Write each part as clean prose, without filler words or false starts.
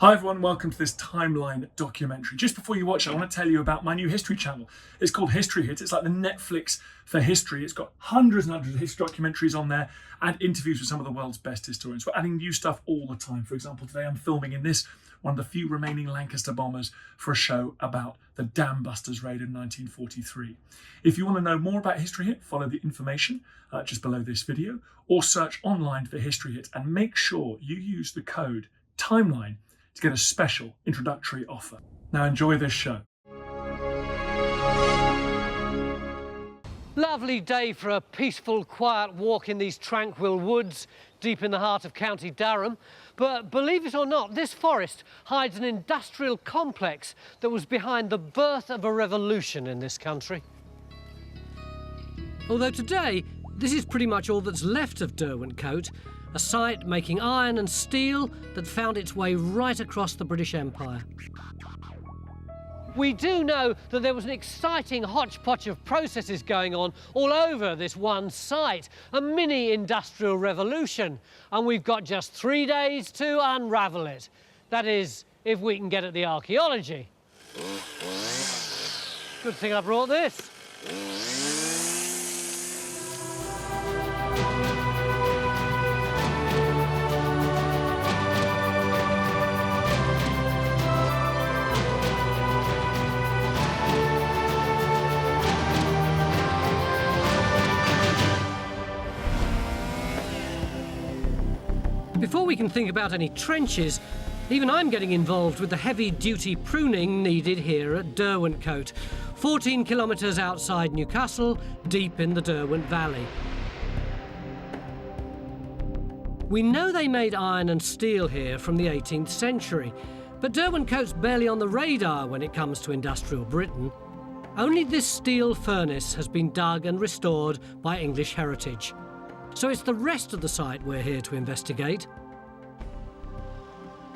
Hi everyone, welcome to this timeline documentary. Just before you watch it, I want to tell you about my new history channel. It's called History Hit. It's like the Netflix for history. It's got hundreds and hundreds of history documentaries on there and interviews with some of the world's best historians. We're adding new stuff all the time. For example, today I'm filming in this, one of the few remaining Lancaster bombers, for a show about the Dam Busters raid in 1943. If you want to know more about History Hit, follow the information just below this video, or search online for History Hit, and make sure you use the code TIMELINE to get a special introductory offer. Now enjoy this show. Lovely day for a peaceful, quiet walk in these tranquil woods deep in the heart of County Durham. But believe it or not, this forest hides an industrial complex that was behind the birth of a revolution in this country. Although today, this is pretty much all that's left of Derwentcote, a site making iron and steel that found its way right across the British Empire. We do know that there was an exciting hodgepodge of processes going on all over this one site, a mini industrial revolution, and we've got just 3 days to unravel it. That is, if we can get at the archaeology. Good thing I brought this. Before we can think about any trenches, even I'm getting involved with the heavy-duty pruning needed here at Derwentcote, 14 kilometres outside Newcastle, deep in the Derwent Valley. We know they made iron and steel here from the 18th century, but Derwentcote's barely on the radar when it comes to industrial Britain. Only this steel furnace has been dug and restored by English heritage. So it's the rest of the site we're here to investigate.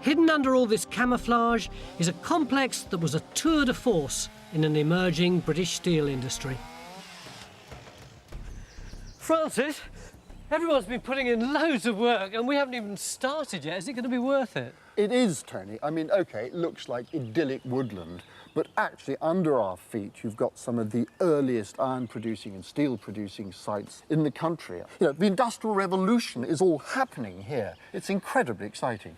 Hidden under all this camouflage is a complex that was a tour de force in an emerging British steel industry. Francis, everyone's been putting in loads of work and we haven't even started yet. Is it going to be worth it? It is, Tony. I mean, OK, it looks like idyllic woodland, but actually under our feet you've got some of the earliest iron-producing and steel-producing sites in the country. You know, the Industrial Revolution is all happening here. It's incredibly exciting.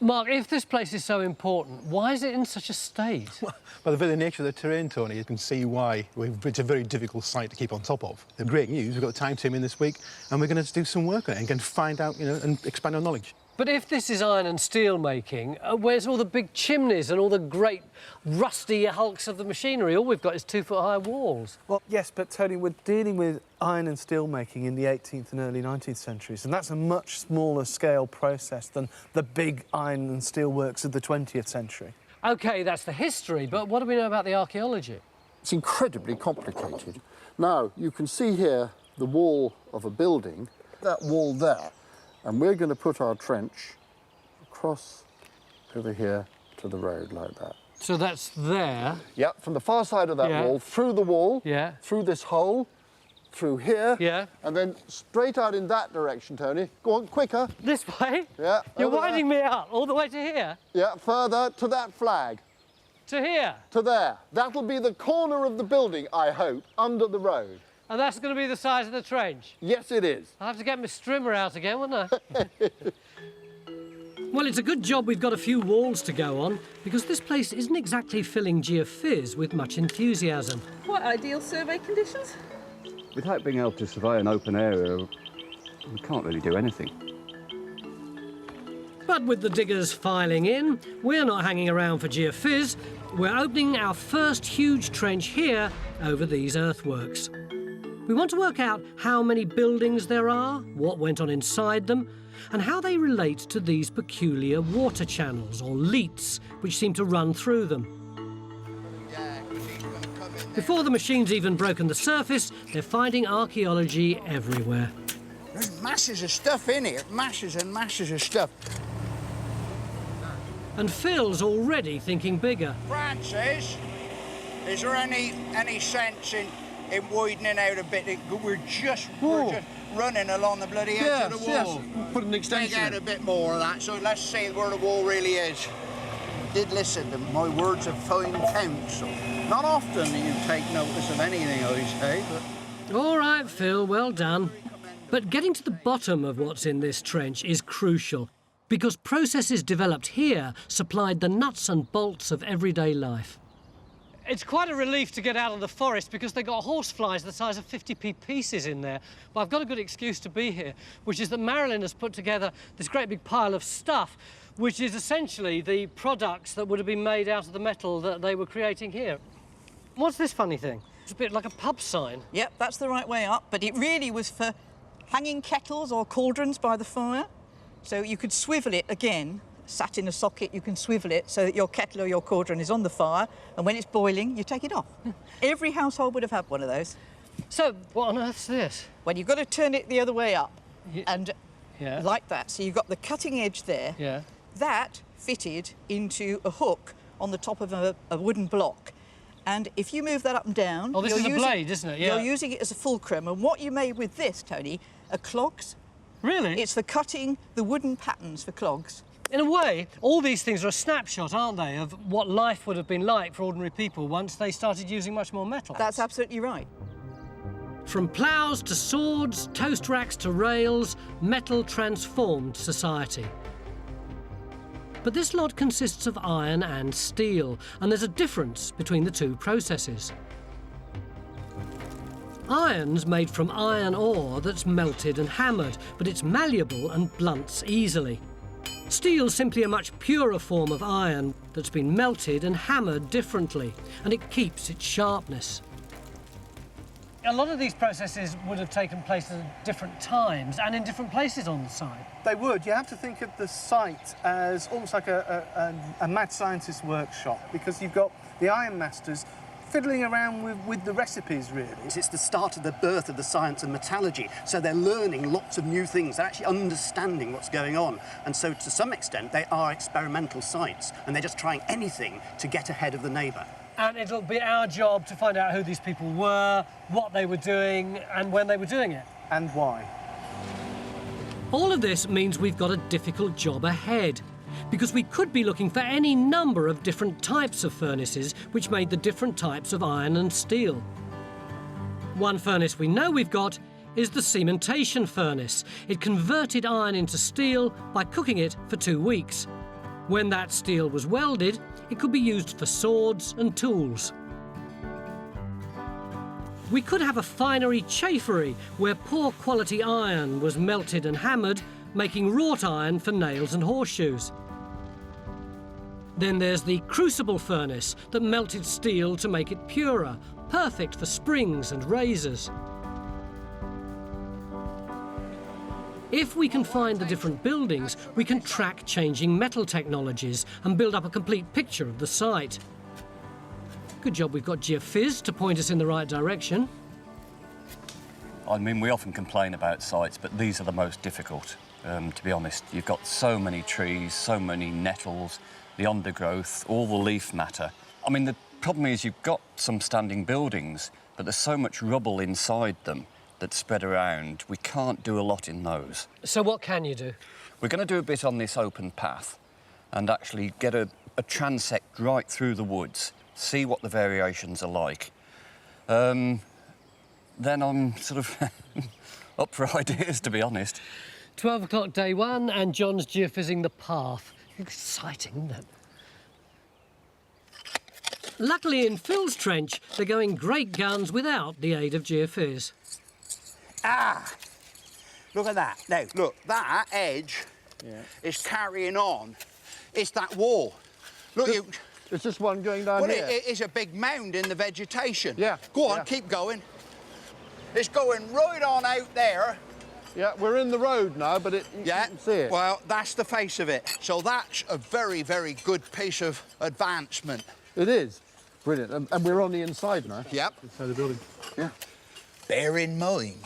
Mark, if this place is so important, why is it in such a state? Well, by the very nature of the terrain, Tony, you can see why it's a very difficult site to keep on top of. The great news, we've got the time team in this week, and we're going to do some work on it and can find out, and expand our knowledge. But if this is iron and steel making, where's all the big chimneys and all the great rusty hulks of the machinery? All we've got is 2-foot-high walls. Well, yes, but Tony, we're dealing with iron and steel making in the 18th and early 19th centuries, and that's a much smaller scale process than the big iron and steel works of the 20th century. OK, that's the history, but what do we know about the archaeology? It's incredibly complicated. Now, you can see here the wall of a building, that wall there. And we're going to put our trench across over here to the road like that. So that's there? Yep, from the far side of that wall, through the wall, through this hole, through here, and then straight out in that direction, Tony. Go on, quicker. This way? Yeah. You're winding me up all the way to here? Yeah, further to that flag. To here? To there. That'll be the corner of the building, I hope, under the road. And that's going to be the size of the trench? Yes, it is. I'll have to get my strimmer out again, won't I? Well, it's a good job we've got a few walls to go on, because this place isn't exactly filling geophys with much enthusiasm. Quite ideal survey conditions. Without being able to survey an open area, we can't really do anything. But with the diggers filing in, we're not hanging around for geophys. We're opening our first huge trench here over these earthworks. We want to work out how many buildings there are, what went on inside them, and how they relate to these peculiar water channels, or leats, which seem to run through them. Before the machine's even broken the surface, they're finding archaeology everywhere. There's masses of stuff in here, masses and masses of stuff. And Phil's already thinking bigger. Francis, is there any sense in widening out a bit? We're just running along the bloody edge of the wall. Yes, put an extension Take out a bit more of that, so let's see where the wall really is. did listen to my words of fine counsel. Not often do you take notice of anything I say, but... All right, Phil, well done. But getting to the bottom of what's in this trench is crucial, because processes developed here supplied the nuts and bolts of everyday life. It's quite a relief to get out of the forest because they've got horseflies the size of 50p pieces in there. But I've got a good excuse to be here, which is that Marilyn has put together this great big pile of stuff, which is essentially the products that would have been made out of the metal that they were creating here. What's this funny thing? It's a bit like a pub sign. Yep, that's the right way up, but it really was for hanging kettles or cauldrons by the fire. So you could swivel it again, sat in a socket, you can swivel it so that your kettle or your cauldron is on the fire, and when it's boiling, you take it off. Every household would have had one of those. So, what on earth's this? Well, you've got to turn it the other way up, Ye- and Yeah. like that. So you've got the cutting edge there. Yeah. That fitted into a hook on the top of a wooden block. And if you move that up and down... Oh, this you're is a using- blade, isn't it? Yeah. You're using it as a fulcrum. And what you made with this, Tony, are clogs. Really? It's for cutting the wooden patterns for clogs. In a way, all these things are a snapshot, aren't they, of what life would have been like for ordinary people once they started using much more metal. That's absolutely right. From ploughs to swords, toast racks to rails, metal transformed society. But this lot consists of iron and steel, and there's a difference between the two processes. Iron's made from iron ore that's melted and hammered, but it's malleable and blunts easily. Steel's simply a much purer form of iron that's been melted and hammered differently, and it keeps its sharpness. A lot of these processes would have taken place at different times and in different places on the site. They would. You have to think of the site as almost like a mad scientist workshop, because you've got the iron masters fiddling around with the recipes, really. It's the start of the birth of the science of metallurgy, so they're learning lots of new things, they're actually understanding what's going on, and so to some extent they are experimental sites, and they're just trying anything to get ahead of the neighbour. And it'll be our job to find out who these people were, what they were doing, and when they were doing it. And why. All of this means we've got a difficult job ahead, because we could be looking for any number of different types of furnaces which made the different types of iron and steel. One furnace we know we've got is the cementation furnace. It converted iron into steel by cooking it for 2 weeks. When that steel was welded, it could be used for swords and tools. We could have a finery chafery where poor quality iron was melted and hammered, making wrought iron for nails and horseshoes. Then there's the crucible furnace that melted steel to make it purer, perfect for springs and razors. If we can find the different buildings, we can track changing metal technologies and build up a complete picture of the site. Good job we've got geophys to point us in the right direction. I mean, we often complain about sites, but these are the most difficult, to be honest. You've got so many trees, so many nettles, the undergrowth, all the leaf matter. I mean, the problem is you've got some standing buildings, but there's so much rubble inside them that's spread around. We can't do a lot in those. So what can you do? We're going to do a bit on this open path and actually get a transect right through the woods, see what the variations are like. Then I'm sort of up for ideas, to be honest. 12 o'clock day one, and John's geophysiing the path. Exciting, isn't it? Luckily, in Phil's trench, they're going great guns without the aid of geophys. Ah! Look at that. Now, look, that edge is carrying on. It's that wall. Look, It's just one going down well, here. it is a big mound in the vegetation. Yeah. Go on, yeah. keep going. It's going right on out there. Yeah, we're in the road now, but you can see it. Well, that's the face of it. So that's a very, very good piece of advancement. It is. Brilliant. And we're on the inside now. Yep. Inside the building. Yeah. Bear in mind,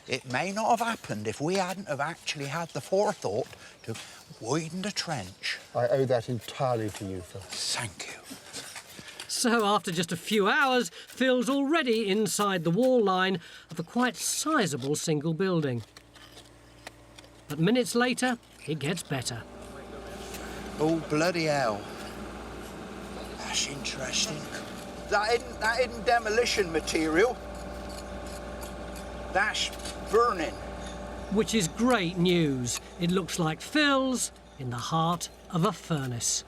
it may not have happened if we hadn't have actually had the forethought to widen the trench. I owe that entirely to you, Phil. Thank you. So after just a few hours, Phil's already inside the wall line of a quite sizable single building. But minutes later, it gets better. Oh, bloody hell. That's interesting. That isn't demolition material. That's burning. Which is great news. It looks like Phil's in the heart of a furnace.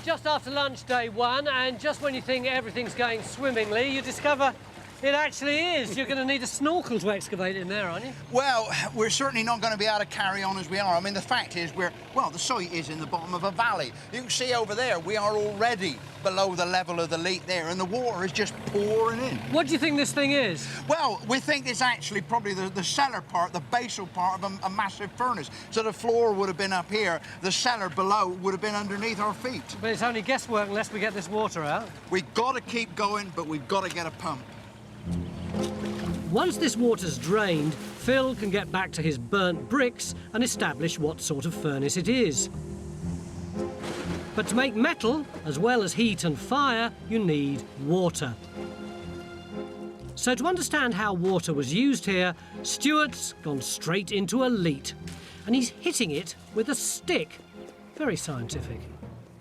Just after lunch, day one, and just when you think everything's going swimmingly, you discover it actually is. You're going to need a snorkel to excavate in there, aren't you? Well, we're certainly not going to be able to carry on as we are. I mean, the fact is the site is in the bottom of a valley. You can see over there, we are already below the level of the leak there, and the water is just pouring in. What do you think this thing is? Well, we think it's actually probably the cellar part, the basal part of a massive furnace. So the floor would have been up here, the cellar below would have been underneath our feet. But it's only guesswork unless we get this water out. We've got to keep going, but we've got to get a pump. Once this water's drained, Phil can get back to his burnt bricks and establish what sort of furnace it is. But to make metal, as well as heat and fire, you need water. So to understand how water was used here, Stuart's gone straight into a leat, and he's hitting it with a stick. Very scientific.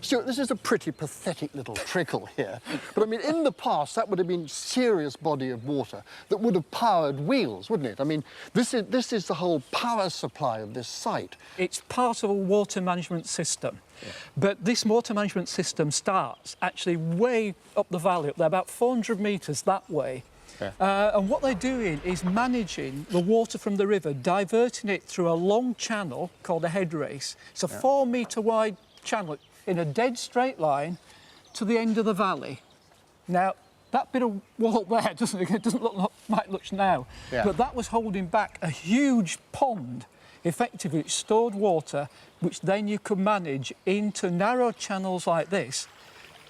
Stuart, this is a pretty pathetic little trickle here. But, I mean, in the past, that would have been a serious body of water that would have powered wheels, wouldn't it? I mean, this is the whole power supply of this site. It's part of a water management system. Yeah. But this water management system starts actually way up the valley, up there, about 400 metres that way. Yeah. And what they're doing is managing the water from the river, diverting it through a long channel called a head race. It's a 4 metre wide channel in a dead straight line to the end of the valley. Now, that bit of wall there doesn't look like much now, but that was holding back a huge pond, effectively, which stored water, which then you could manage into narrow channels like this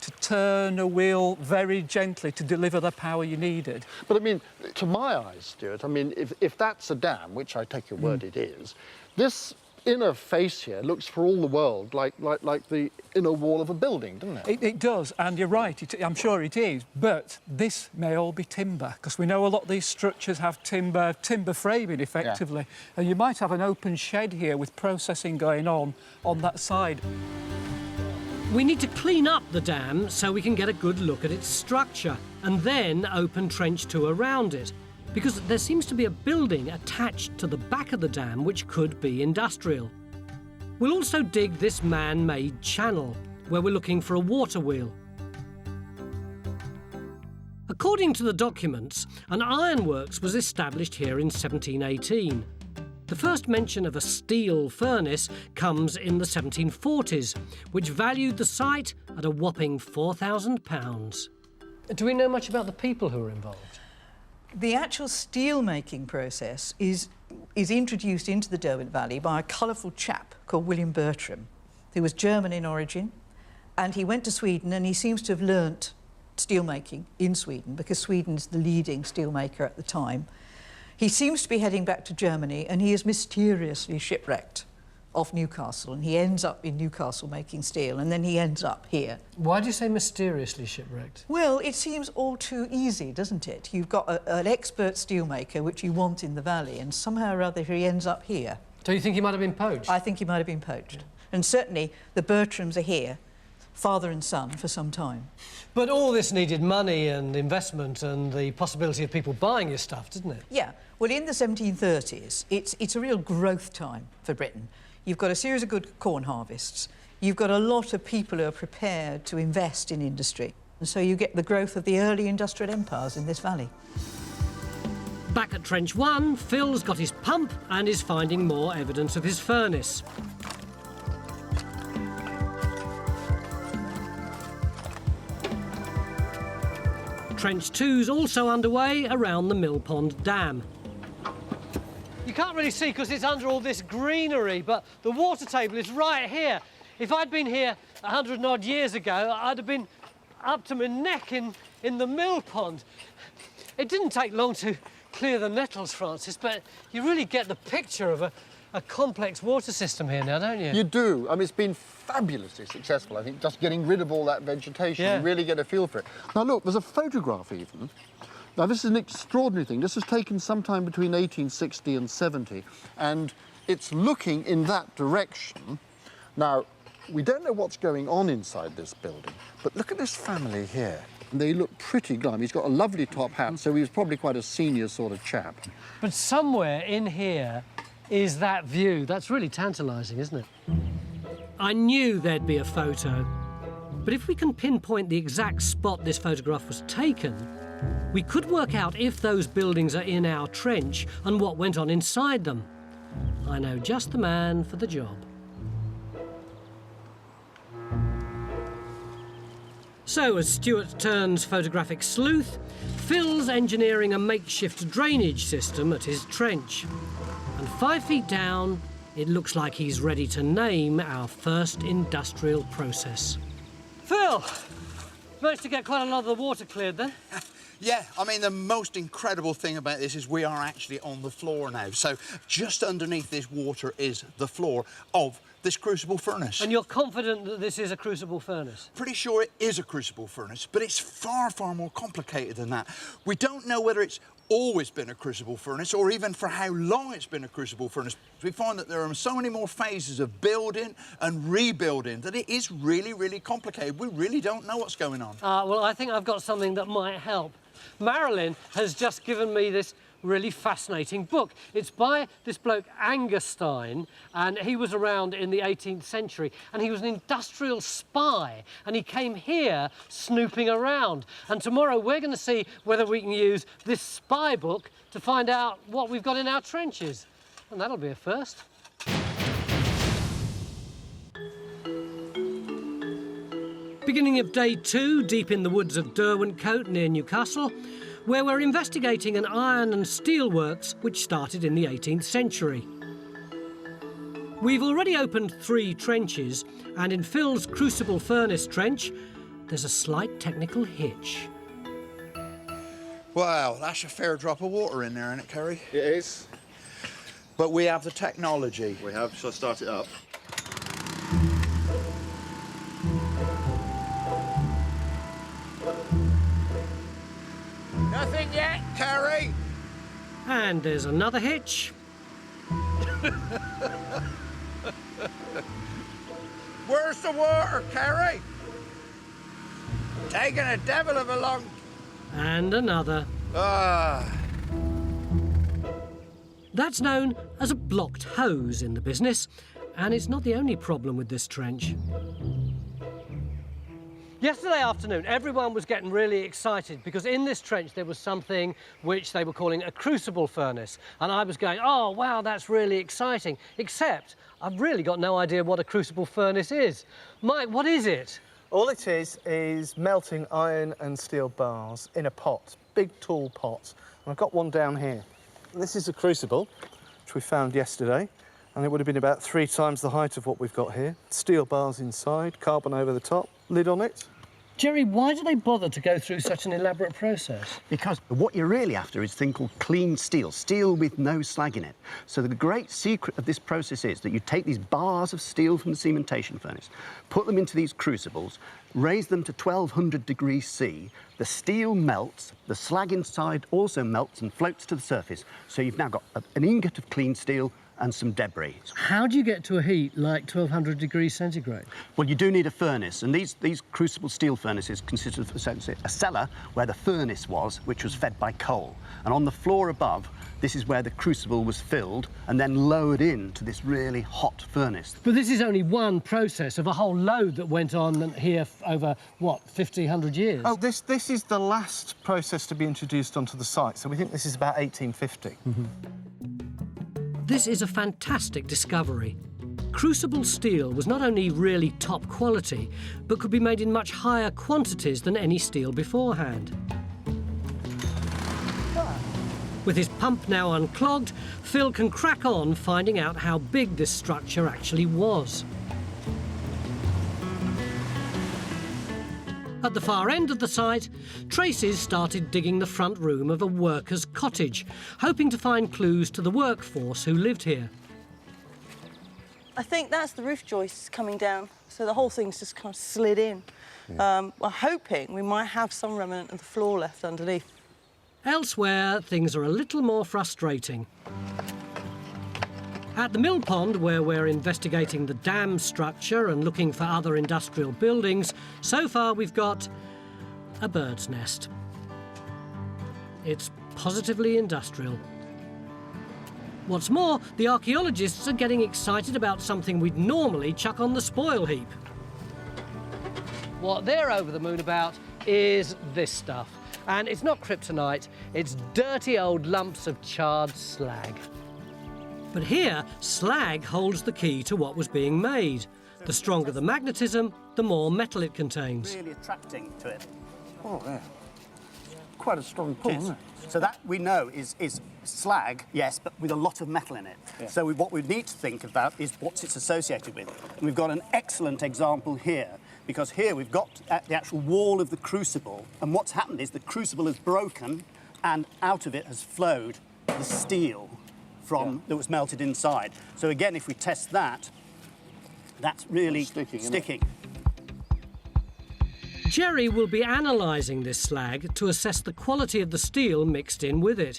to turn a wheel very gently to deliver the power you needed. But, I mean, to my eyes, Stuart, I mean, if that's a dam, which I take your word it is, this inner face here looks for all the world like the inner wall of a building, doesn't it? It does, and you're right, I'm sure it is, but this may all be timber, because we know a lot of these structures have timber framing, effectively, and you might have an open shed here with processing going on that side. We need to clean up the dam so we can get a good look at its structure, and then open trench 2 around it, because there seems to be a building attached to the back of the dam which could be industrial. We'll also dig this man-made channel, where we're looking for a water wheel. According to the documents, an ironworks was established here in 1718. The first mention of a steel furnace comes in the 1740s, which valued the site at a whopping £4,000. Do we know much about the people who were involved? The actual steel-making process is introduced into the Derwent Valley by a colourful chap called William Bertram, who was German in origin, and he went to Sweden and he seems to have learnt steelmaking in Sweden because Sweden's the leading steelmaker at the time. He seems to be heading back to Germany and he is mysteriously shipwrecked off Newcastle, and he ends up in Newcastle making steel, and then he ends up here. Why do you say mysteriously shipwrecked? Well, it seems all too easy, doesn't it? You've got an expert steelmaker, which you want in the valley, and somehow or other he ends up here. So you think he might have been poached? I think he might have been poached. And certainly the Bertrams are here, father and son, for some time. But all this needed money and investment and the possibility of people buying your stuff, didn't it? Yeah. Well, in the 1730s, it's a real growth time for Britain. You've got a series of good corn harvests. You've got a lot of people who are prepared to invest in industry. And so you get the growth of the early industrial empires in this valley. Back at Trench 1, Phil's got his pump and is finding more evidence of his furnace. Trench 2's also underway around the Mill Pond Dam. You can't really see because it's under all this greenery, but the water table is right here. If I'd been here 100 and odd years ago, I'd have been up to my neck in the mill pond. It didn't take long to clear the nettles, Francis, but you really get the picture of a complex water system here now, don't you? You do. I mean, it's been fabulously successful, I think, just getting rid of all that vegetation. You really get a feel for it. Now, look, there's a photograph even Now, this is an extraordinary thing. This was taken sometime between 1860 and 70, and it's looking in that direction. Now, we don't know what's going on inside this building, but look at this family here. They look pretty glum. He's got a lovely top hat, so he was probably quite a senior sort of chap. But somewhere in here is that view. That's really tantalising, isn't it? I knew there'd be a photo, but if we can pinpoint the exact spot this photograph was taken, we could work out if those buildings are in our trench and what went on inside them. I know just the man for the job. So, as Stuart turns photographic sleuth, Phil's engineering a makeshift drainage system at his trench. And 5 feet down, it looks like he's ready to name our first industrial process. Phil, managed to get quite a lot of the water cleared then? Yeah, I mean, the most incredible thing about this is we are actually on the floor now. So just underneath this water is the floor of this crucible furnace. And you're confident that this is a crucible furnace? Pretty sure it is a crucible furnace, but it's far, far more complicated than that. We don't know whether it's always been a crucible furnace or even for how long it's been a crucible furnace. We find that there are so many more phases of building and rebuilding that it is really, really complicated. We really don't know what's going on. Well, I think I've got something that might help. Marilyn has just given me this really fascinating book. It's by this bloke Angerstein, and he was around in the 18th century, and he was an industrial spy, and he came here snooping around. And tomorrow we're going to see whether we can use this spy book to find out what we've got in our trenches. And that'll be a first. Beginning of day 2, deep in the woods of Derwentcote near Newcastle, where we're investigating an iron and steel works which started in the 18th century. We've already opened 3 trenches, and in Phil's crucible furnace trench, there's a slight technical hitch. Wow, that's a fair drop of water in there, isn't it, Kerry? It is. But we have the technology. We have. Shall I start it up? Nothing yet, Kerry. And there's another hitch. Where's the water, Kerry? Taking a devil of a long... And another. Ah. That's known as a blocked hose in the business, and it's not the only problem with this trench. Yesterday afternoon, everyone was getting really excited because in this trench there was something which they were calling a crucible furnace. And I was going, oh, wow, that's really exciting. Except I've really got no idea what a crucible furnace is. Mike, what is it? All it is melting iron and steel bars in a pot, big tall pot. And I've got one down here. And this is a crucible, which we found yesterday. And it would have been about 3 times the height of what we've got here. Steel bars inside, carbon over the top, lid on it. Jerry, why do they bother to go through such an elaborate process? Because what you're really after is a thing called clean steel, steel with no slag in it. So the great secret of this process is that you take these bars of steel from the cementation furnace, put them into these crucibles, raise them to 1200 degrees C, the steel melts, the slag inside also melts and floats to the surface, so you've now got an ingot of clean steel and some debris. How do you get to a heat like 1200 degrees centigrade? Well, you do need a furnace, and these crucible steel furnaces consist of essentially a cellar where the furnace was, which was fed by coal. And on the floor above, this is where the crucible was filled and then lowered into this really hot furnace. But this is only one process of a whole load that went on here over, what, 50, 100 years? Oh, this is the last process to be introduced onto the site, so we think this is about 1850. This is a fantastic discovery. Crucible steel was not only really top quality, but could be made in much higher quantities than any steel beforehand. With his pump now unclogged, Phil can crack on finding out how big this structure actually was. At the far end of the site, Tracy's started digging the front room of a worker's cottage, hoping to find clues to the workforce who lived here. I think that's the roof joists coming down, so the whole thing's just kind of slid in. Yeah. We're hoping we might have some remnant of the floor left underneath. Elsewhere, things are a little more frustrating. At the mill pond, where we're investigating the dam structure and looking for other industrial buildings, so far we've got a bird's nest. It's positively industrial. What's more, the archaeologists are getting excited about something we'd normally chuck on the spoil heap. What they're over the moon about is this stuff. And it's not kryptonite, it's dirty old lumps of charred slag. But here, slag holds the key to what was being made. The stronger the magnetism, the more metal it contains. Really attracting to it. Oh, yeah. Quite a strong pull, isn't it? So that we know is slag, yes, but with a lot of metal in it. Yeah. So what we need to think about is what it's associated with. And we've got an excellent example here, because here we've got the actual wall of the crucible, and what's happened is the crucible has broken, and out of it has flowed the steel that was melted inside. So again, if we test that, that's really sticking. Jerry will be analysing this slag to assess the quality of the steel mixed in with it.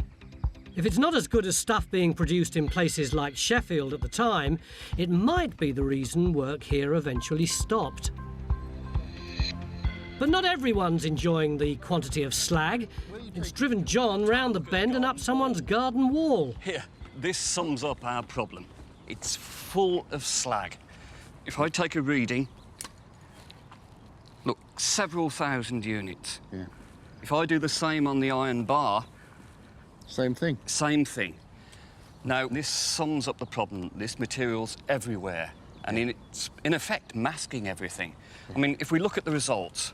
If it's not as good as stuff being produced in places like Sheffield at the time, it might be the reason work here eventually stopped. But not everyone's enjoying the quantity of slag. It's driven John round the bend and up someone's garden wall. Here, this sums up our problem. It's full of slag. If I take a reading, look, several thousand units. Yeah. If I do the same on the iron bar... Same thing. Same thing. Now, this sums up the problem. This material's everywhere, and it's, in effect, masking everything. I mean, if we look at the results,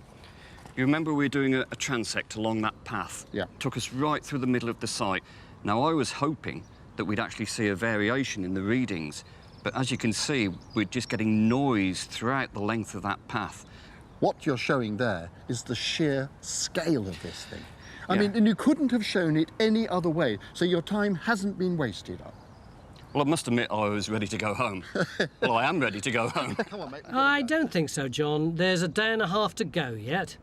you remember we were doing a transect along that path? Yeah. Took us right through the middle of the site. Now, I was hoping that we'd actually see a variation in the readings, but as you can see, we're just getting noise throughout the length of that path. What you're showing there is the sheer scale of this thing. I mean, and you couldn't have shown it any other way, so your time hasn't been wasted. Well, I must admit I was ready to go home. Well, I am ready to go home. Come on, mate. I don't think so, John. There's a day and a half to go yet.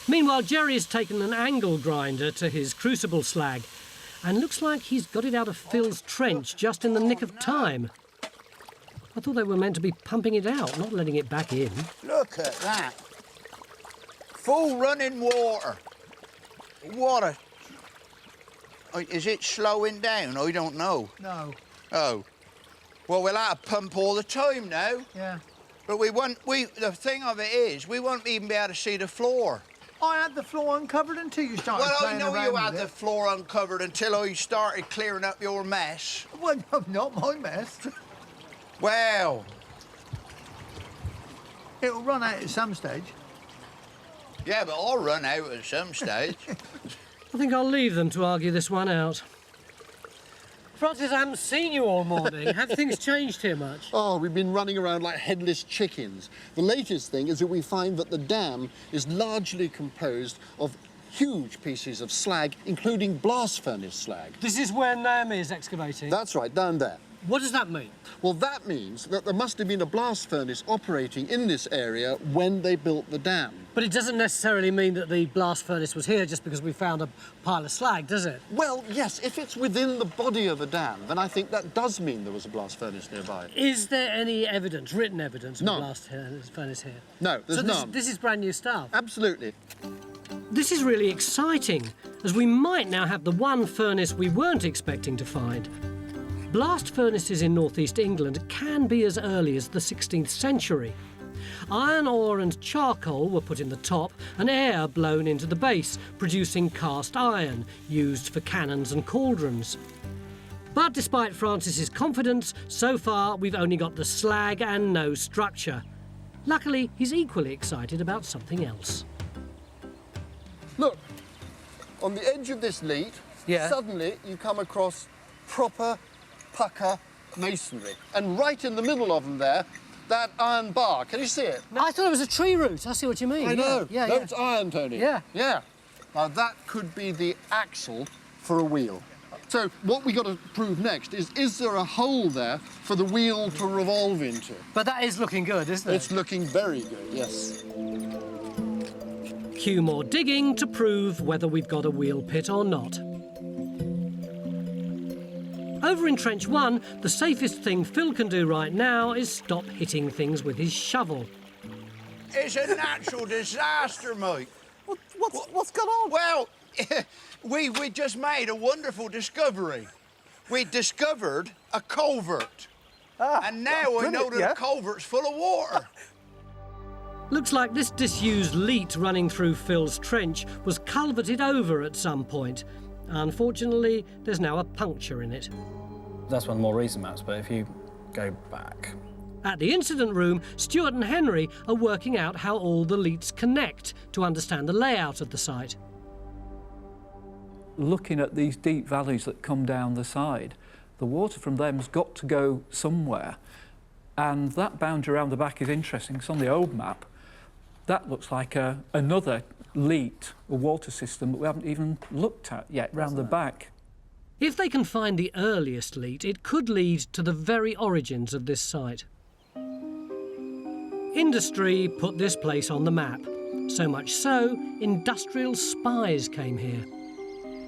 Meanwhile, Jerry's taken an angle grinder to his crucible slag and looks like he's got it out of Phil's trench just in the nick of time. I thought they were meant to be pumping it out, not letting it back in. Look at that. Full running water. What a... Is it slowing down? I don't know. No. Oh. Well, we'll have to pump all the time now. Yeah. But the thing of it is, we won't even be able to see the floor. I had the floor uncovered until you started Well, I playing know around you had with the it. floor uncovered until I started clearing up your mess. Well, no, not my mess. Well... It'll run out at some stage. Yeah, but I'll run out at some stage. I think I'll leave them to argue this one out. Francis, I haven't seen you all morning. Have things changed here much? Oh, we've been running around like headless chickens. The latest thing is that we find that the dam is largely composed of huge pieces of slag, including blast furnace slag. This is where Naomi is excavating? That's right, down there. What does that mean? Well, that means that there must have been a blast furnace operating in this area when they built the dam. But it doesn't necessarily mean that the blast furnace was here just because we found a pile of slag, does it? Well, yes, if it's within the body of a dam, then I think that does mean there was a blast furnace nearby. Is there any evidence, written evidence, of None. a blast furnace here? No, there's none. This is brand new stuff? Absolutely. This is really exciting, as we might now have the one furnace we weren't expecting to find. Blast furnaces in northeast England can be as early as the 16th century. Iron ore and charcoal were put in the top and air blown into the base, producing cast iron, used for cannons and cauldrons. But despite Francis's confidence, so far we've only got the slag and no structure. Luckily, he's equally excited about something else. Look, on the edge of this lead, suddenly you come across proper pucker masonry. And right in the middle of them there, that iron bar. Can you see it? No, I thought it was a tree root. I see what you mean. I know. Yeah, no, it's iron, Tony. Yeah. Yeah. Now, that could be the axle for a wheel. So what we got to prove next is there a hole there for the wheel to revolve into? But that is looking good, isn't it? It's looking very good, yes. cue more digging to prove whether we've got a wheel pit or not. Over in Trench 1, the safest thing Phil can do right now is stop hitting things with his shovel. It's a natural disaster, mate. What's gone on? Well, we just made a wonderful discovery. We discovered a culvert. And now I know that the culvert's full of water. Looks like this disused leat running through Phil's trench was culverted over at some point. Unfortunately, there's now a puncture in it. That's one of the more recent maps, but if you go back... At the incident room, Stuart and Henry are working out how all the leats connect to understand the layout of the site. Looking at these deep valleys that come down the side, the water from them's got to go somewhere. And that boundary around the back is interesting, because on the old map, that looks like another leat, a water system that we haven't even looked at yet, round the back. If they can find the earliest leat, it could lead to the very origins of this site. Industry put this place on the map. So much so, industrial spies came here.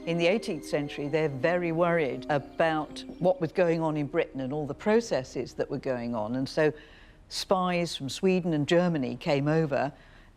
In the 18th century, they're very worried about what was going on in Britain and all the processes that were going on. And so spies from Sweden and Germany came over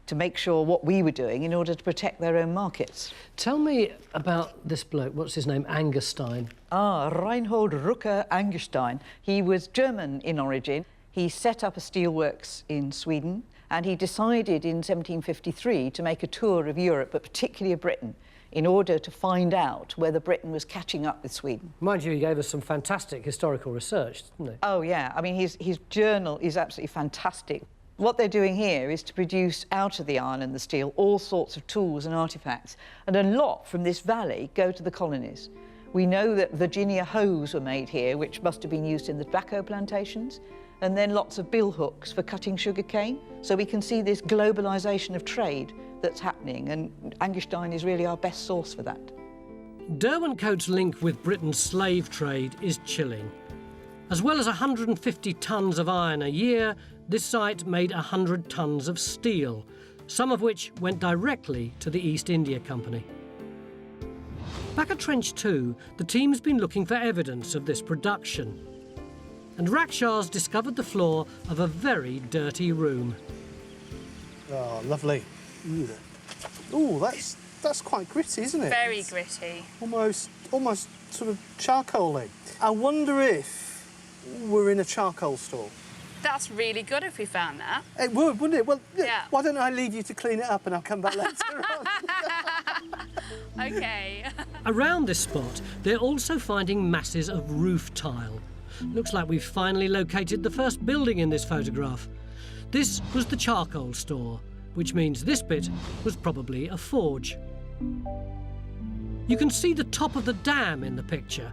to make sure what we were doing in order to protect their own markets. Tell me about this bloke. What's his name? Angerstein. Reinhold Rucker Angerstein. He was German in origin. He set up a steelworks in Sweden, and he decided in 1753 to make a tour of Europe, but particularly of Britain, in order to find out whether Britain was catching up with Sweden. Mind you, he gave us some fantastic historical research, didn't he? Oh, yeah. I mean, his journal is absolutely fantastic. What they're doing here is to produce out of the iron and the steel all sorts of tools and artefacts, and a lot from this valley go to the colonies. We know that Virginia hoes were made here, which must have been used in the tobacco plantations, and then lots of bill hooks for cutting sugar cane. So we can see this globalisation of trade that's happening, and Angerstein is really our best source for that. Derwentcoat's link with Britain's slave trade is chilling. As well as 150 tonnes of iron a year, this site made 100 tonnes of steel, some of which went directly to the East India Company. Back at Trench 2, the team's been looking for evidence of this production. And Rakshas discovered the floor of a very dirty room. Oh, lovely. Ooh, that's quite gritty, isn't it? Very gritty. Almost sort of charcoaly. I wonder if we're in a charcoal store. That's really good if we found that. It would, wouldn't it? Well, yeah. Why don't I leave you to clean it up and I'll come back later on. OK. Around this spot, they're also finding masses of roof tile. Looks like we've finally located the first building in this photograph. This was the charcoal store, which means this bit was probably a forge. You can see the top of the dam in the picture,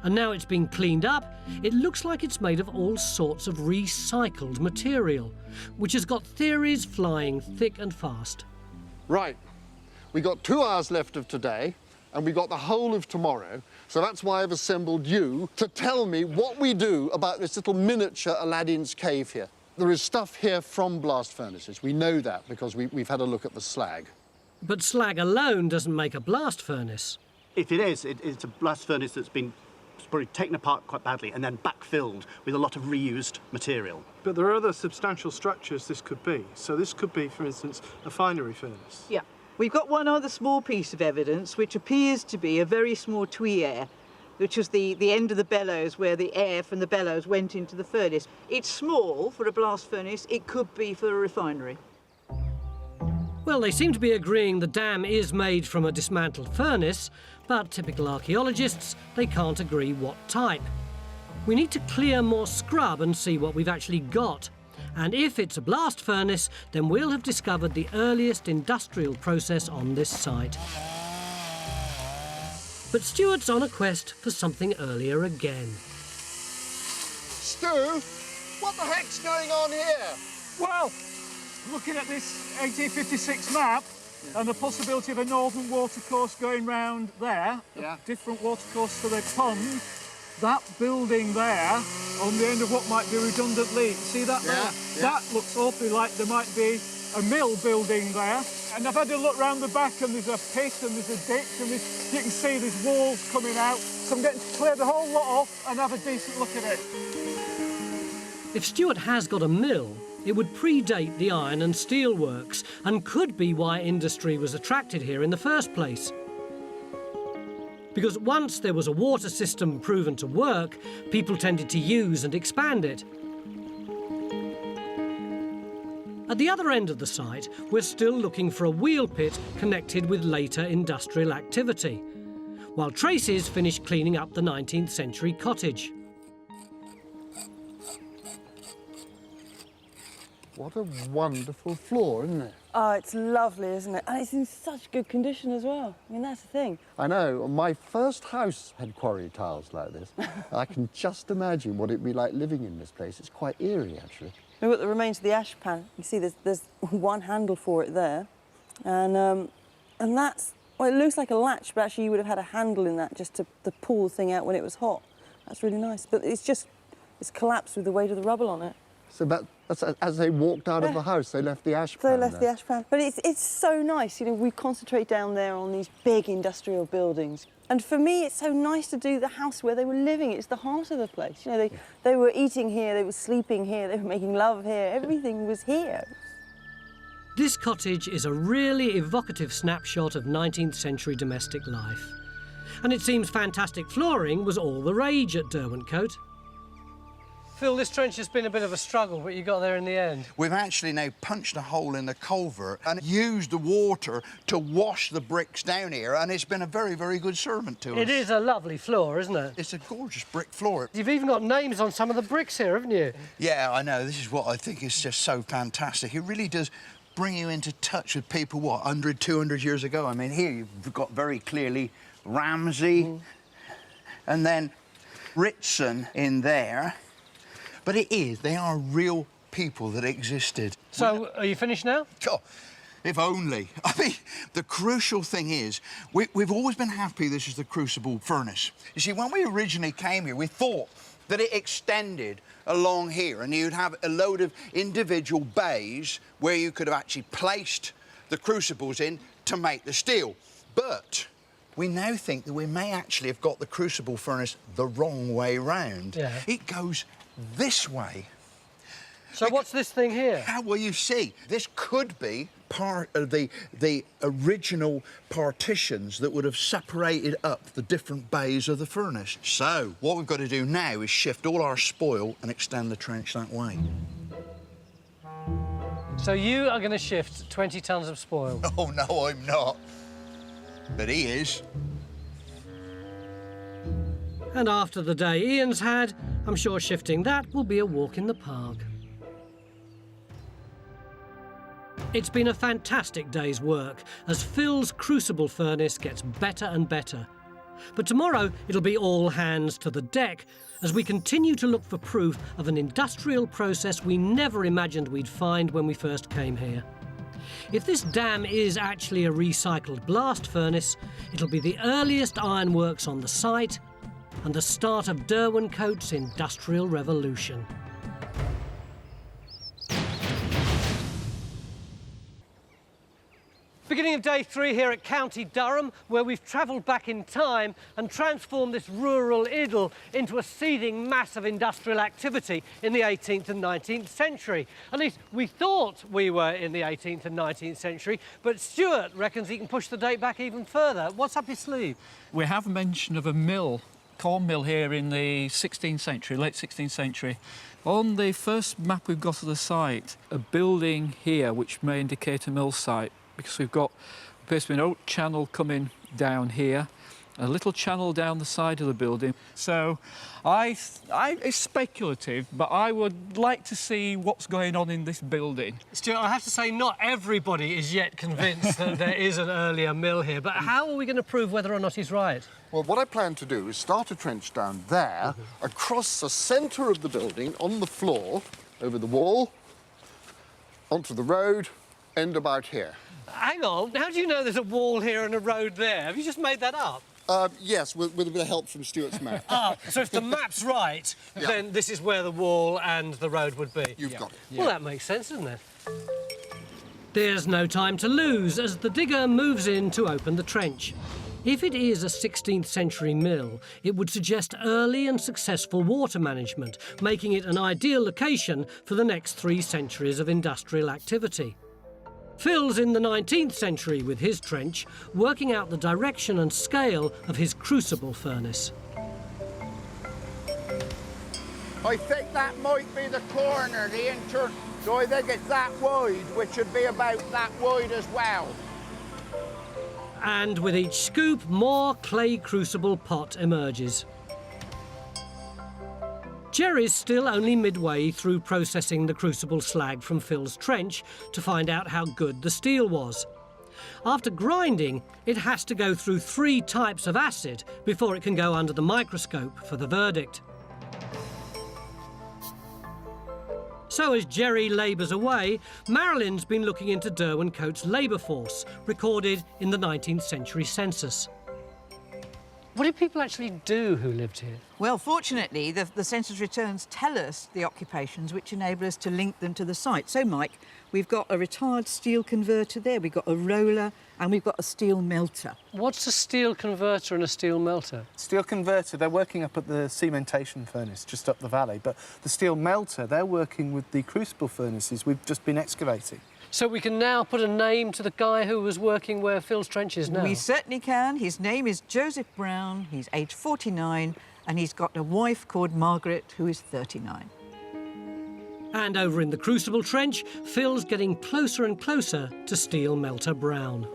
and now it's been cleaned up, it looks like it's made of all sorts of recycled material, which has got theories flying thick and fast. Right, we got 2 hours left of today, and we got the whole of tomorrow, so that's why I've assembled you to tell me what we do about this little miniature Aladdin's cave here. There is stuff here from blast furnaces. We know that because we've had a look at the slag. But slag alone doesn't make a blast furnace. If it is, it's a blast furnace that's been probably taken apart quite badly and then backfilled with a lot of reused material. But there are other substantial structures this could be. So this could be, for instance, a finery furnace. Yeah. We've got one other small piece of evidence, which appears to be a very small tuyere, which was the end of the bellows where the air from the bellows went into the furnace. It's small for a blast furnace. It could be for a refinery. Well, they seem to be agreeing the dam is made from a dismantled furnace, but typical archaeologists, they can't agree what type. We need to clear more scrub and see what we've actually got. And if it's a blast furnace, then we'll have discovered the earliest industrial process on this site. But Stuart's on a quest for something earlier again. Stu, what the heck's going on here? Well, looking at this 1856 map and the possibility of a northern watercourse going round there, a different watercourse to the pond, that building there on the end of what might be redundant leak, see that there? That looks awfully like there might be a mill building there. And I've had a look round the back and there's a pit and there's a ditch and you can see there's walls coming out. So I'm getting to clear the whole lot off and have a decent look at it. If Stuart has got a mill, it would predate the iron and steel works and could be why industry was attracted here in the first place. Because once there was a water system proven to work, people tended to use and expand it. At the other end of the site, we're still looking for a wheel pit connected with later industrial activity, while Tracy's finished cleaning up the 19th century cottage. What a wonderful floor, isn't it? Oh, it's lovely, isn't it? And it's in such good condition as well. I mean, that's the thing. I know. My first house had quarry tiles like this. I can just imagine what it'd be like living in this place. It's quite eerie, actually. We've got the remains of the ash pan. You see there's one handle for it there. And that's, well, it looks like a latch, but actually you would have had a handle in that just to pull the thing out when it was hot. That's really nice. But it's collapsed with the weight of the rubble on it. So that's as they walked out of the house, they left the ash pan. They left the ash pan. But it's so nice. You know, we concentrate down there on these big industrial buildings. And for me, it's so nice to do the house where they were living. It's the heart of the place. You know, they were eating here, they were sleeping here, they were making love here. Everything was here. This cottage is a really evocative snapshot of 19th century domestic life. And it seems fantastic flooring was all the rage at Derwentcote. Phil, this trench has been a bit of a struggle, but you got there in the end. We've actually now punched a hole in the culvert and used the water to wash the bricks down here, and it's been a very, very good servant to us. It is a lovely floor, isn't it? It's a gorgeous brick floor. You've even got names on some of the bricks here, haven't you? Yeah, I know. This is what I think is just so fantastic. It really does bring you into touch with people, what, 100, 200 years ago? I mean, here you've got very clearly Ramsey and then Ritson in there. But they are real people that existed. So, are you finished now? Oh, if only. I mean, the crucial thing is, we've always been happy this is the crucible furnace. You see, when we originally came here, we thought that it extended along here and you'd have a load of individual bays where you could have actually placed the crucibles in to make the steel. But we now think that we may actually have got the crucible furnace the wrong way round. Yeah. It goes this way. So what's this thing here? Well, you see, this could be part of the original partitions that would have separated up the different bays of the furnace. So what we've got to do now is shift all our spoil and extend the trench that way. So you are going to shift 20 tonnes of spoil? Oh, no, I'm not. But he is. And after the day Ian's had, I'm sure shifting that will be a walk in the park. It's been a fantastic day's work as Phil's crucible furnace gets better and better. But tomorrow it'll be all hands to the deck as we continue to look for proof of an industrial process we never imagined we'd find when we first came here. If this dam is actually a recycled blast furnace, it'll be the earliest ironworks on the site and the start of Derwentcote's industrial revolution. Beginning of day 3 here at County Durham, where we've travelled back in time and transformed this rural idyll into a seething mass of industrial activity in the 18th and 19th century. At least we thought we were in the 18th and 19th century, but Stuart reckons he can push the date back even further. What's up your sleeve? We have mention of a mill, corn mill here in the 16th century, late 16th century. On the first map we've got of the site, a building here which may indicate a mill site, because we've got basically an oak channel coming down here, a little channel down the side of the building. So it's speculative, but I would like to see what's going on in this building. Stuart, I have to say not everybody is yet convinced that there is an earlier mill here, but how are we going to prove whether or not he's right? Well, what I plan to do is start a trench down there, across the centre of the building, on the floor, over the wall, onto the road, end about here. Hang on, how do you know there's a wall here and a road there? Have you just made that up? Yes, with a bit of help from Stuart's map. So if the map's right, then this is where the wall and the road would be? You've got it. Well, that makes sense, doesn't it? There's no time to lose as the digger moves in to open the trench. If it is a 16th century mill, it would suggest early and successful water management, making it an ideal location for the next 3 centuries of industrial activity. Phil's in the 19th century with his trench, working out the direction and scale of his crucible furnace. I think that might be the corner, the intern. So I think it's that wide, which should be about that wide as well. And with each scoop, more clay crucible pot emerges. Jerry's still only midway through processing the crucible slag from Phil's trench to find out how good the steel was. After grinding, it has to go through 3 types of acid before it can go under the microscope for the verdict. So as Jerry labours away, Marilyn's been looking into Derwentcote's labour force, recorded in the 19th century census. What did people actually do who lived here? Well, fortunately, the census returns tell us the occupations which enable us to link them to the site. So, Mike, we've got a retired steel converter there, we've got a roller, and we've got a steel melter. What's a steel converter and a steel melter? Steel converter, they're working up at the cementation furnace just up the valley, but the steel melter, they're working with the crucible furnaces we've just been excavating. So we can now put a name to the guy who was working where Phil's trench is now? We certainly can. His name is Joseph Brown, he's aged 49, and he's got a wife called Margaret, who is 39. And over in the crucible trench, Phil's getting closer and closer to steel melter Brown.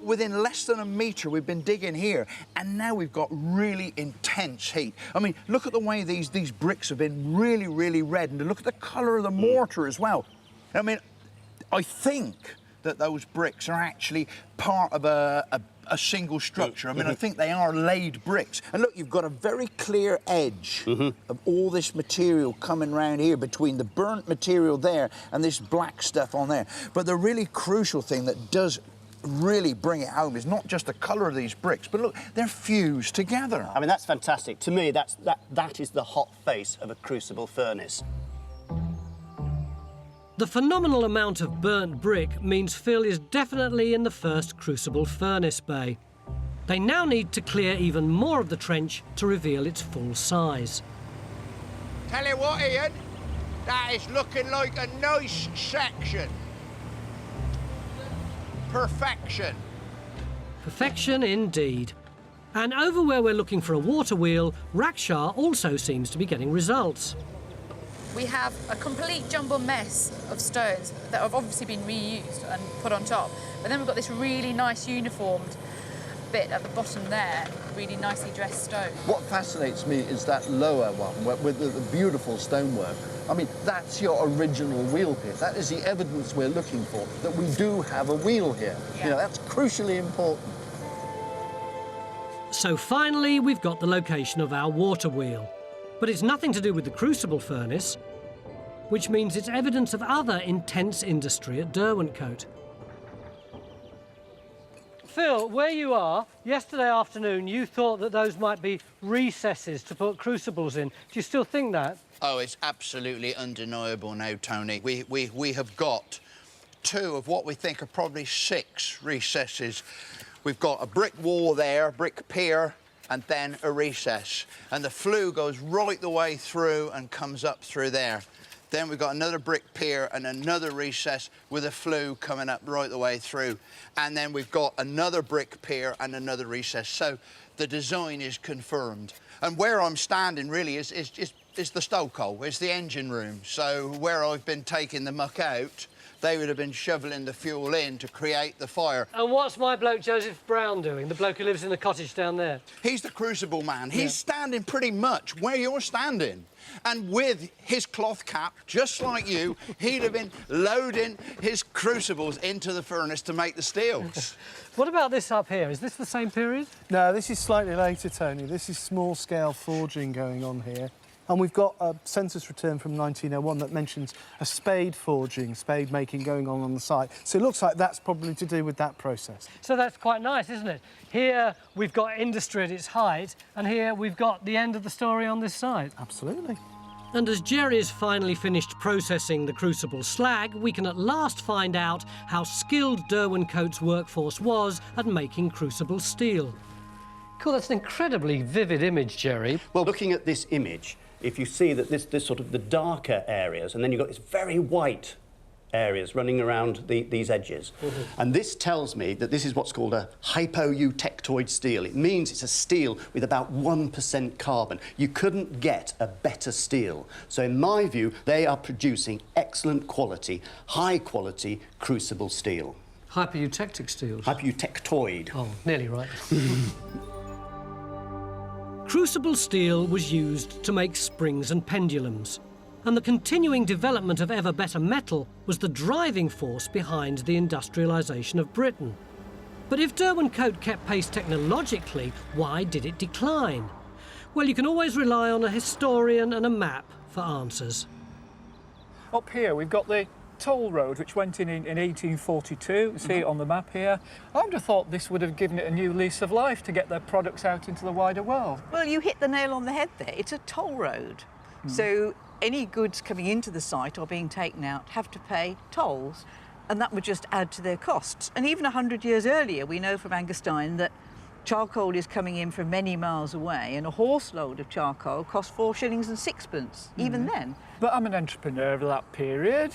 Within less than a metre we've been digging here, and now we've got really intense heat. I mean, look at the way these bricks have been really, really red, and look at the colour of the mortar as well. I mean, I think that those bricks are actually part of a single structure. I mean, I think they are laid bricks. And look, you've got a very clear edge of all this material coming round here between the burnt material there and this black stuff on there. But the really crucial thing that does really bring it home is not just the colour of these bricks, but look, they're fused together. I mean, that's fantastic. To me, that is the hot face of a crucible furnace. The phenomenal amount of burnt brick means Phil is definitely in the first crucible furnace bay. They now need to clear even more of the trench to reveal its full size. Tell you what, Ian, that is looking like a nice section. Perfection. Perfection indeed. And over where we're looking for a water wheel, Raksha also seems to be getting results. We have a complete jumbled mess of stones that have obviously been reused and put on top. But then we've got this really nice uniformed bit at the bottom there, really nicely dressed stone. What fascinates me is that lower one with the beautiful stonework. I mean, that's your original wheel pit. That is the evidence we're looking for, that we do have a wheel here. Yeah. You know, that's crucially important. So finally, we've got the location of our water wheel. But it's nothing to do with the crucible furnace, which means it's evidence of other intense industry at Derwentcote. Phil, where you are, yesterday afternoon you thought that those might be recesses to put crucibles in. Do you still think that? Oh, it's absolutely undeniable now, Tony. We have got 2 of what we think are probably 6 recesses. We've got a brick wall there, brick pier, and then a recess. And the flue goes right the way through and comes up through there. Then we've got another brick pier and another recess with a flue coming up right the way through. And then we've got another brick pier and another recess. So the design is confirmed. And where I'm standing really is the stokehole, it's the engine room. So where I've been taking the muck out, they would have been shoveling the fuel in to create the fire. And what's my bloke Joseph Brown doing, the bloke who lives in the cottage down there? He's the crucible man. He's standing pretty much where you're standing. And with his cloth cap, just like you, he'd have been loading his crucibles into the furnace to make the steels. What about this up here? Is this the same period? No, this is slightly later, Tony. This is small-scale forging going on here. And we've got a census return from 1901 that mentions a spade forging, spade making going on the site. So it looks like that's probably to do with that process. So that's quite nice, isn't it? Here we've got industry at its height, and here we've got the end of the story on this side. Absolutely. And as Jerry's finally finished processing the crucible slag, we can at last find out how skilled Derwent Coates' workforce was at making crucible steel. Cool, that's an incredibly vivid image, Jerry. Well, looking at this image, if you see that this sort of the darker areas, and then you've got this very white areas running around these edges. And this tells me that this is what's called a hypoeutectoid steel. It means it's a steel with about 1% carbon. You couldn't get a better steel. So in my view, they are producing excellent quality, high quality crucible steel. Hypoeutectic steels? Hypoeutectoid. Oh, nearly right. Crucible steel was used to make springs and pendulums, and the continuing development of ever better metal was the driving force behind the industrialisation of Britain. But if Derwent Coates kept pace technologically, why did it decline? Well, you can always rely on a historian and a map for answers. Up here we've got the toll road which went in 1842. You see it on the map here. I would have thought this would have given it a new lease of life to get their products out into the wider world. Well, you hit the nail on the head there. It's a toll road. So any goods coming into the site or being taken out have to pay tolls, and that would just add to their costs. And even 100 years earlier, we know from Angerstein that charcoal is coming in from many miles away, and a horse load of charcoal cost 4 shillings and sixpence, even then. But I'm an entrepreneur of that period.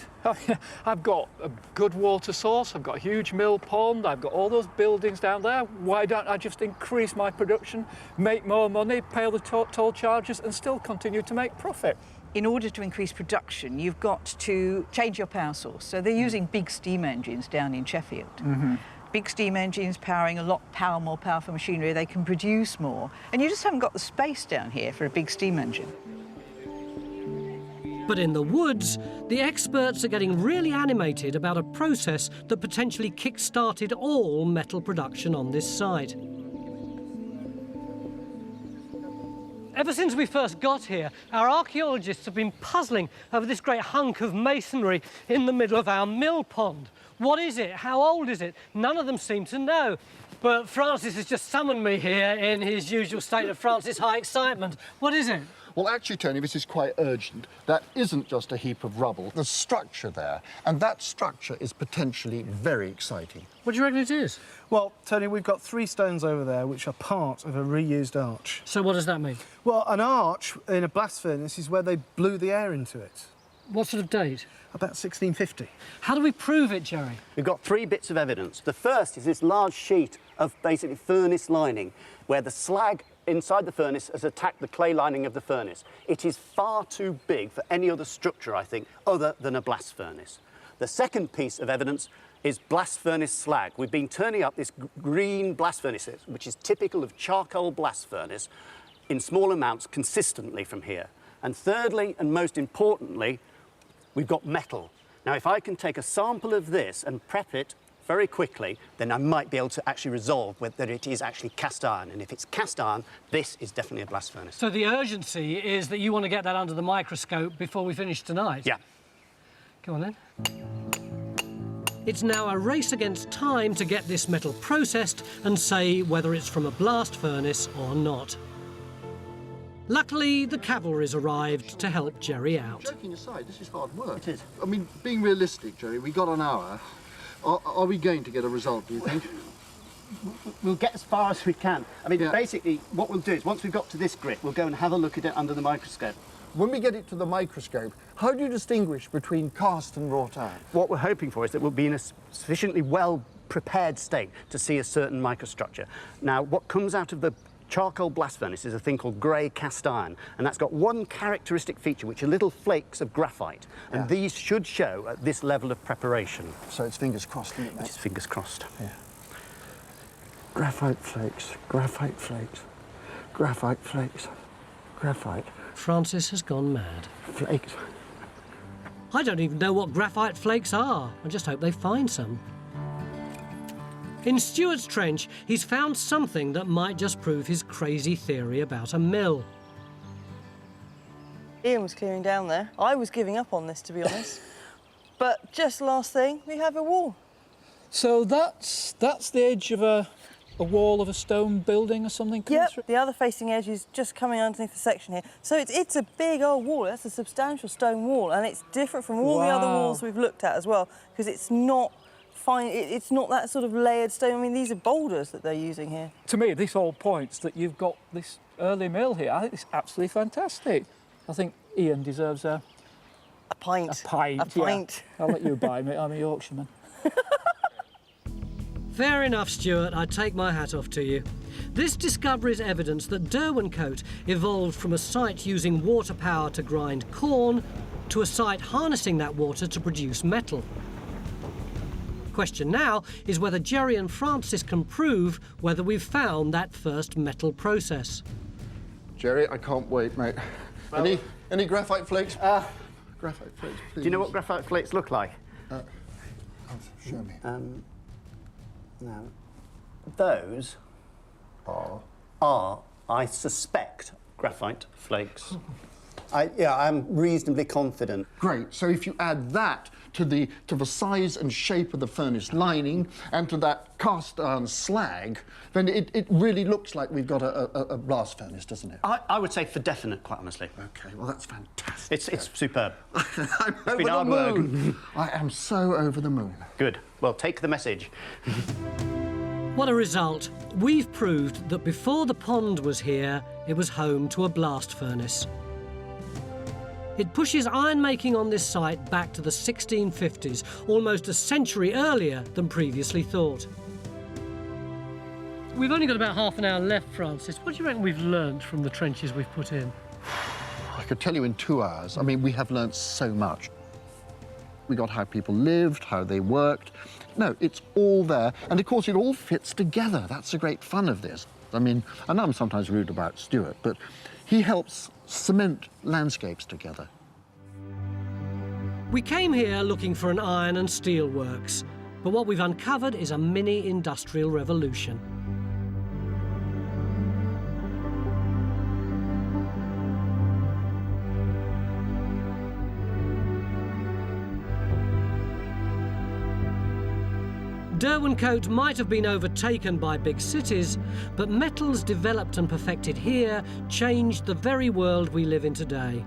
I've got a good water source, I've got a huge mill pond, I've got all those buildings down there. Why don't I just increase my production, make more money, pay all the toll charges, and still continue to make profit? In order to increase production, you've got to change your power source. So they're using big steam engines down in Sheffield. Big steam engines powering a lot more powerful machinery, they can produce more. And you just haven't got the space down here for a big steam engine. But in the woods, the experts are getting really animated about a process that potentially kick-started all metal production on this site. Ever since we first got here, our archaeologists have been puzzling over this great hunk of masonry in the middle of our mill pond. What is it? How old is it? None of them seem to know. But Francis has just summoned me here in his usual state of Francis high excitement. What is it? Well, actually, Tony, this is quite urgent. That isn't just a heap of rubble. There's structure there, and that structure is potentially very exciting. What do you reckon it is? Well, Tony, we've got 3 stones over there which are part of a reused arch. So what does that mean? Well, an arch in a blast furnace is where they blew the air into it. What sort of date? About 1650. How do we prove it, Jerry? We've got 3 bits of evidence. The first is this large sheet of basically furnace lining where the slag inside the furnace has attacked the clay lining of the furnace. It is far too big for any other structure, I think, other than a blast furnace. The second piece of evidence is blast furnace slag. We've been turning up this green blast furnace, which is typical of charcoal blast furnace, in small amounts consistently from here. And thirdly, and most importantly, we've got metal. Now, if I can take a sample of this and prep it very quickly, then I might be able to actually resolve whether it is actually cast iron. And if it's cast iron, this is definitely a blast furnace. So the urgency is that you want to get that under the microscope before we finish tonight? Yeah. Go on then. It's now a race against time to get this metal processed and say whether it's from a blast furnace or not. Luckily, the cavalry's arrived to help Jerry out. Joking aside, this is hard work. It is. I mean, being realistic, Jerry, we got an hour. Are we going to get a result, do you think? We'll get as far as we can. I mean, Yeah. basically, what we'll do is, once we've got to this grit, we'll go and have a look at it under the microscope. When we get it to the microscope, how do you distinguish between cast and wrought iron? What we're hoping for is that we'll be in a sufficiently well-prepared state to see a certain microstructure. Now, what comes out of the charcoal blast furnace is a thing called grey cast iron, and that's got one characteristic feature, which are little flakes of graphite, and these should show at this level of preparation. So it's fingers crossed, isn't it? It's fingers crossed. Yeah. Graphite flakes, graphite flakes, graphite flakes, graphite Francis has gone mad. flakes. I don't even know what graphite flakes are. I just hope they find some. In Stuart's trench, he's found something that might just prove his crazy theory about a mill. Ian was clearing down there. I was giving up on this, to be honest. But just last thing, we have a wall. So that's the edge of a a wall of a stone building or something? Yep, the other facing edge is just coming underneath the section here. So it's a big old wall. That's a substantial stone wall, and it's different from all the other walls we've looked at as well, because it's not fine. It's not that sort of layered stone. I mean, these are boulders that they're using here. To me, this all points that you've got this early mill here. I think it's absolutely fantastic. I think Ian deserves a pint. A pint. A pint. Yeah. I'll let you buy me. I'm a Yorkshireman. Fair enough, Stuart. I take my hat off to you. This discovery is evidence that Derwentcote evolved from a site using water power to grind corn to a site harnessing that water to produce metal. Question now is whether Jerry and Francis can prove whether we've found that first metal process. Jerry, I can't wait, mate. Well, any graphite flakes? Graphite flakes, please. Do you know what graphite flakes look like? Show me. No. Those are, I suspect, graphite flakes. I'm reasonably confident. Great. So if you add that to the size and shape of the furnace lining and to that cast iron slag, then it really looks like we've got a blast furnace, doesn't it? I would say for definite, quite honestly. OK, well, that's fantastic. It's superb. I'm It's been hard over the work. moon. I am so over the moon. Good. Well, take the message. What a result. We've proved that before the pond was here, it was home to a blast furnace. It pushes iron-making on this site back to the 1650s, almost a century earlier than previously thought. We've only got about half an hour left, Francis. What do you reckon we've learnt from the trenches we've put in? I could tell you in 2 hours. I mean, we have learnt so much. We got how people lived, how they worked. No, it's all there. And, of course, it all fits together. That's the great fun of this. I mean, I know I'm sometimes rude about Stuart, but he helps cement landscapes together. We came here looking for an iron and steel works, but what we've uncovered is a mini industrial revolution. Derwentcote might have been overtaken by big cities, but metals developed and perfected here changed the very world we live in today.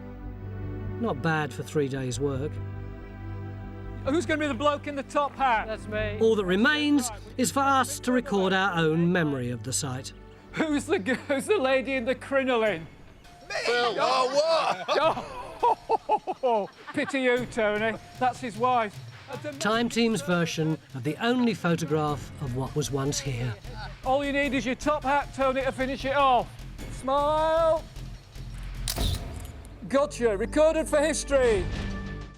Not bad for 3 days' work. Who's going to be the bloke in the top hat? That's me. All that remains is for us to record our own memory of the site. Who's the lady in the crinoline? Me! Oh, what? Oh, pity you, Tony. That's his wife. Time Team's version of the only photograph of what was once here. All you need is your top hat, Tony, to finish it off. Smile. Gotcha. Recorded for history.